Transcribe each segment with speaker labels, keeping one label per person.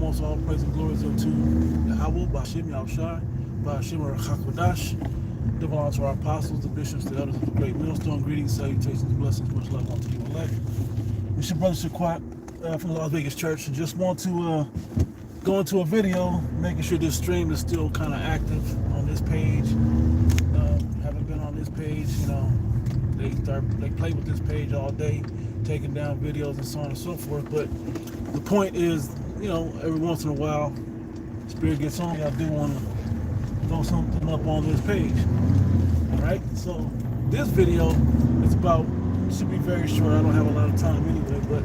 Speaker 1: foremost, all praise and glory is unto Yahweh, Bashim Yahushai, Bashim Hakodash. Give honor to our apostles, the bishops, the elders of the great millstone. Greetings, salutations, blessings, much love unto you elect. It's your brother Shaquat from the Las Vegas Church, and just want to go into a video, making sure this stream is still kind of active on this page. Haven't been on this page, you know. They play with this page all day, taking down videos and so on and so forth. But the point is, you know, every once in a while, Spirit gets on me. I do want to throw something up on this page. All right. So this video is about. Should be very short. I don't have a lot of time anyway, but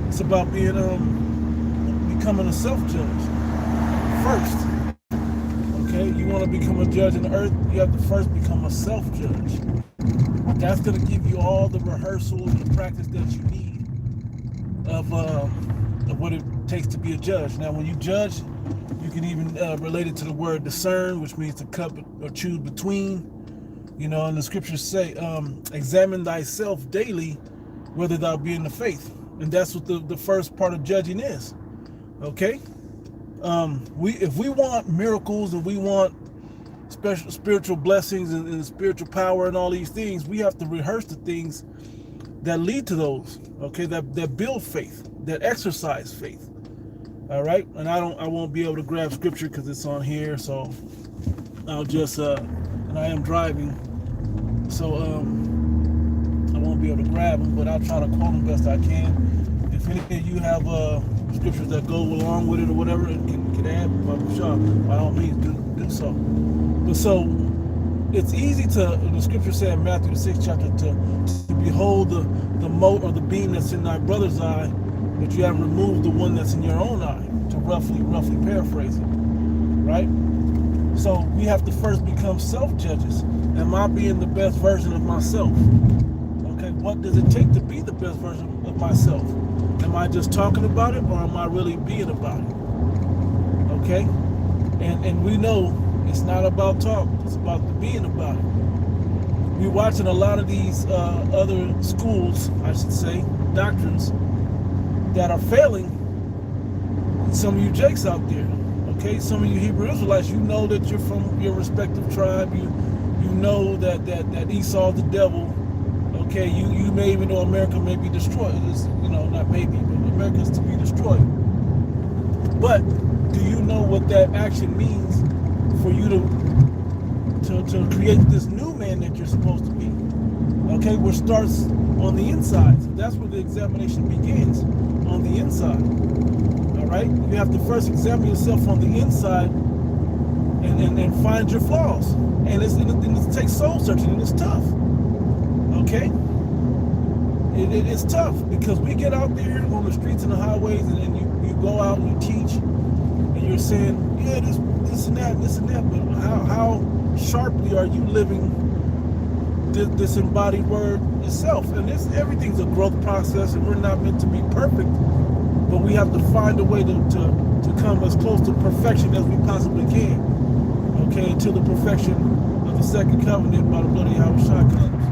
Speaker 1: it's about becoming a self-judge first. Okay, you want to become a judge in the earth, you have to first become a self-judge. That's going to give you all the rehearsals and the practice that you need of what it takes to be a judge. Now, when you judge, you can even relate it to the word discern, which means to cut or choose between. You know, and the scriptures say, examine thyself daily, whether thou be in the faith. And that's what the first part of judging is. Okay? If we want miracles and we want special spiritual blessings and spiritual power and all these things, we have to rehearse the things that lead to those. Okay, that build faith, that exercise faith. All right, and I won't be able to grab scripture because it's on here, so I'll just and I am driving, so I won't be able to grab them, but I'll try to quote them best I can. If any of you have scriptures that go along with it or whatever and can add, by all means do so. But so it's easy to, the scripture said in Matthew the 6th chapter, to behold the mote or the beam that's in thy brother's eye, but you haven't removed the one that's in your own eye, to roughly paraphrase it, right? So we have to first become self-judges. Am I being the best version of myself? Okay, what does it take to be the best version of myself? Am I just talking about it, or am I really being about it? Okay, and we know it's not about talk, it's about the being about it. We're watching a lot of these other schools, I should say, doctrines, that are failing some of you jakes out there. Okay, some of you Hebrew Israelites, you know that you're from your respective tribe. You know that Esau's the devil. Okay, you may even know America may be destroyed. It's, you know, not maybe, but America is to be destroyed. But do you know what that action means for you to create this new man that you're supposed to be? Okay, which starts on the inside. So that's where the examination begins, on the inside. All right, you have to first examine yourself on the inside and find your flaws. And it takes soul searching, and it's tough. Okay, it's tough because we get out there on the streets and the highways, and you go out and you teach, and you're saying, yeah, this and that, but how sharply are you living this embodied word itself? And everything's a growth process, and we're not meant to be perfect, but we have to find a way to come as close to perfection as we possibly can. Okay, until the perfection of the second covenant by the blood of Yahushua comes.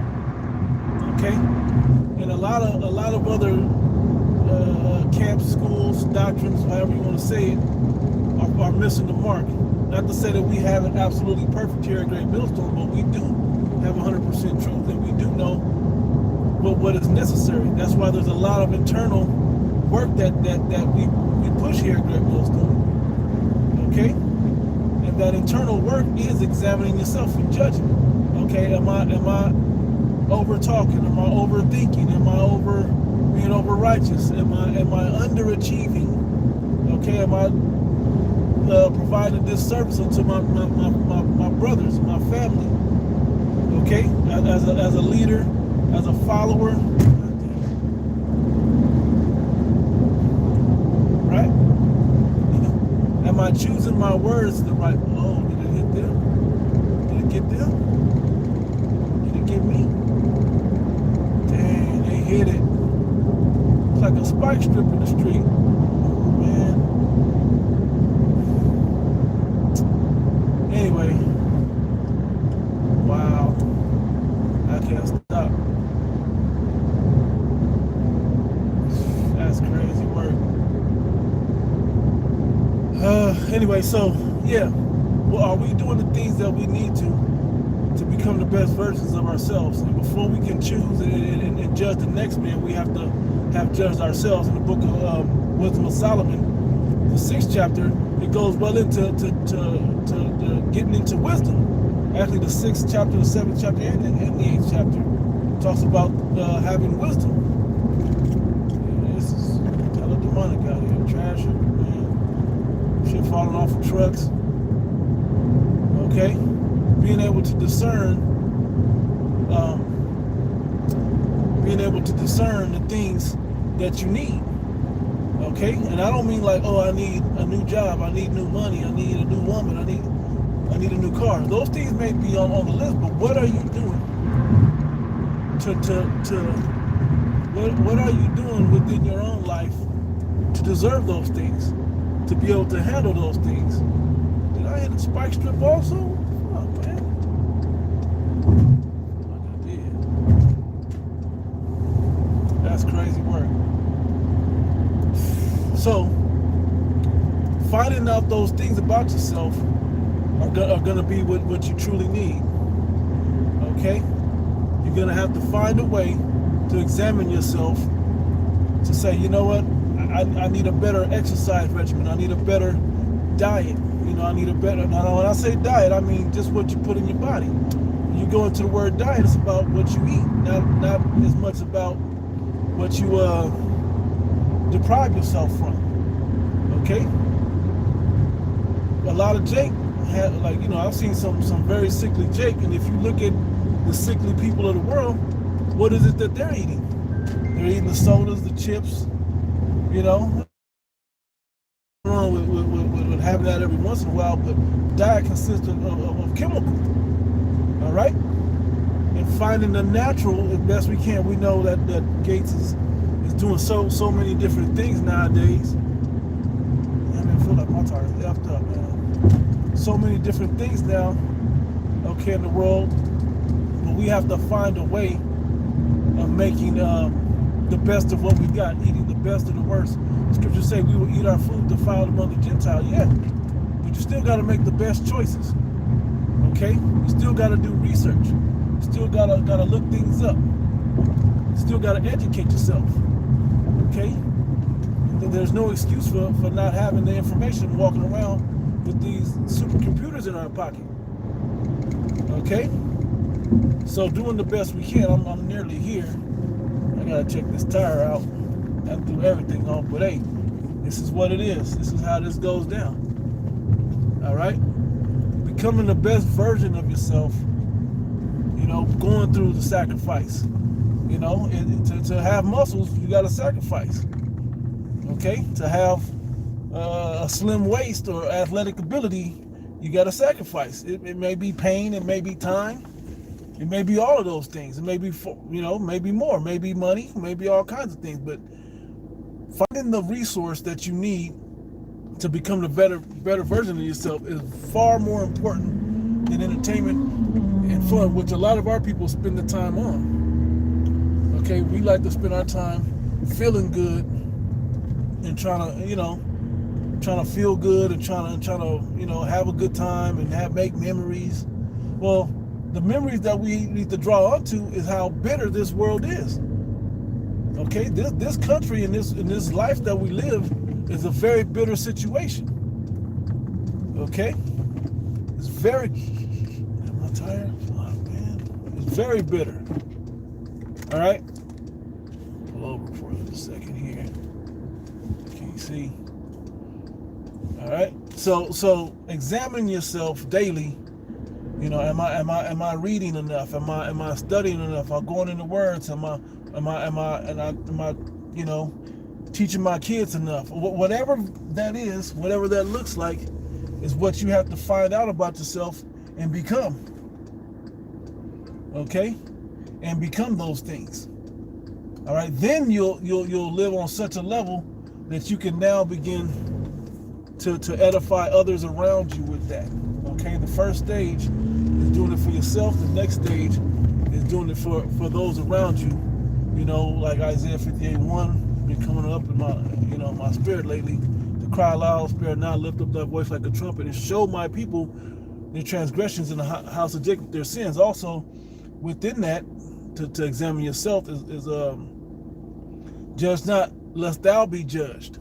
Speaker 1: Okay, and a lot of other camps, schools, doctrines, however you want to say it, are missing the mark. Not to say that we have it absolutely perfect here at Great Millstone, but we do have 100% truth, and we do know what is necessary. That's why there's a lot of internal work that we push here at Great Millstone. Okay, and that internal work is examining yourself and judging. Okay, am I over talking? Am I overthinking? Am I being over righteous? Am I underachieving? Okay, am I providing this service to my brothers, my family? Okay, as a leader, as a follower, right? Am I choosing my words the right? Oh, did it hit them? Did it get them? Did it get me? Dang, they hit it. It's like a spike strip in the street. Oh, man. Anyway, wow, I can't stop. That's crazy work. Anyway, so yeah, well, are we doing the things that we need to become the best versions of ourselves? And before we can choose and judge the next man, we have to have judged ourselves. In the book of Wisdom of Solomon, the 6th chapter, it goes well into getting into wisdom. Actually, the 6th chapter, the 7th chapter, and the 8th chapter talks about having wisdom. Yeah, this is kind of demonic out here. Trash, man. Shit falling off of trucks. Okay, being able to discern, the things that you need. Okay, and I don't mean like, oh, I need a new job, I need new money, I need a new woman, I need a new car. Those things may be on the list, but what are you doing what are you doing within your own life to deserve those things, to be able to handle those things? Did I hit a spike strip also? Oh, man. Like I did. That's crazy work. So, finding out those things about yourself are going to be what you truly need. Okay? You're going to have to find a way to examine yourself, to say, you know what? I need a better exercise regimen. I need a better diet. You know, I need a better, now when I say diet, I mean just what you put in your body. When you go into the word diet, it's about what you eat, not as much about what you deprive yourself from. Okay? A lot of Jake had, like, you know, I've seen some very sickly Jake, and if you look at the sickly people of the world, what is it that they're eating? They're eating the sodas, the chips, you know. Wrong with having that every once in a while, but diet consists of chemical. All right? And finding the natural as best we can. We know that Gates is doing so many different things nowadays. I feel like my tire is effed up, man. So many different things now, okay, in the world. But we have to find a way of making the best of what we got, eating the best of the worst. Scriptures say we will eat our food defiled among the Gentiles. Yeah, but you still got to make the best choices. Okay, you still got to do research. You still got to look things up. You still got to educate yourself. Okay, there's no excuse for not having the information, walking around with these supercomputers in our pocket. Okay, so doing the best we can. I'm nearly here. I gotta check this tire out. I threw everything off, but hey, this is what it is. This is how this goes down. All right? Becoming the best version of yourself, you know, going through the sacrifice. You know, to have muscles, you got to sacrifice. Okay? To have a slim waist or athletic ability, you got to sacrifice. It may be pain, it may be time, it may be all of those things. It may be, you know, maybe more, maybe money, maybe all kinds of things, but finding the resource that you need to become the better version of yourself is far more important than entertainment and fun, which a lot of our people spend the time on. Okay, we like to spend our time feeling good and trying to feel good and trying to you know, have a good time and make memories. Well, the memories that we need to draw onto is how bitter this world is. Okay, this country and this life that we live is a very bitter situation. Okay, it's very. Am I tired? Oh man, it's very bitter. All right, pull over for a second here. Can you see? All right, so examine yourself daily. You know, am I reading enough? Am I studying enough? Am I going into words? Am I you know, teaching my kids enough? Whatever that is, whatever that looks like, is what you have to find out about yourself and become. Okay, and become those things. All right, then you'll live on such a level that you can now begin to edify others around you with that. Okay, the first stage is doing it for yourself. The next stage is doing it for those around you. You know, like Isaiah 58:1 been coming up in my, you know, my spirit lately. cry loud, spare not, lift up thy voice like a trumpet, and show my people their transgressions in the house of Jacob, their sins. Also, within that, to examine yourself is judge not, lest thou be judged.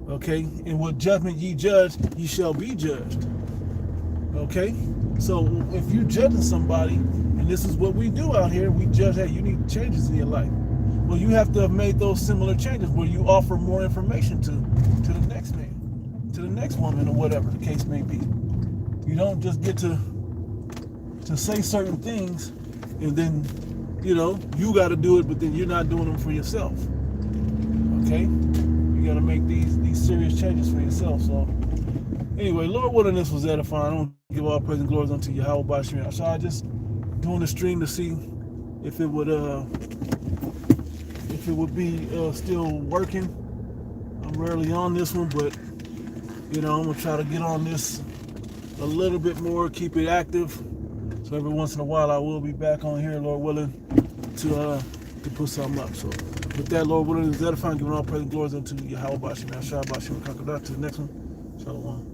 Speaker 1: Okay? In what judgment ye judge, ye shall be judged. Okay? So if you're judging somebody, and this is what we do out here, we judge that you need changes in your life. Well, you have to have made those similar changes where you offer more information to the next man, to the next woman, or whatever the case may be. You don't just get to say certain things and then, you got to do it, but then you're not doing them for yourself. Okay? You got to make these serious changes for yourself. So anyway, Lord willing, this was edifying. I don't give all praise and glory unto Yahweh Bashir. So I just doing the stream to see if it would be still working. I'm rarely on this one, but I'm gonna try to get on this a little bit more, keep it active. So every once in a while I will be back on here, Lord willing, to put something up. So with that, Lord willing, is edifying, giving all praise and glory unto Yahweh Bashir. Now, Shabbat Shalom, to the next one. Shalom.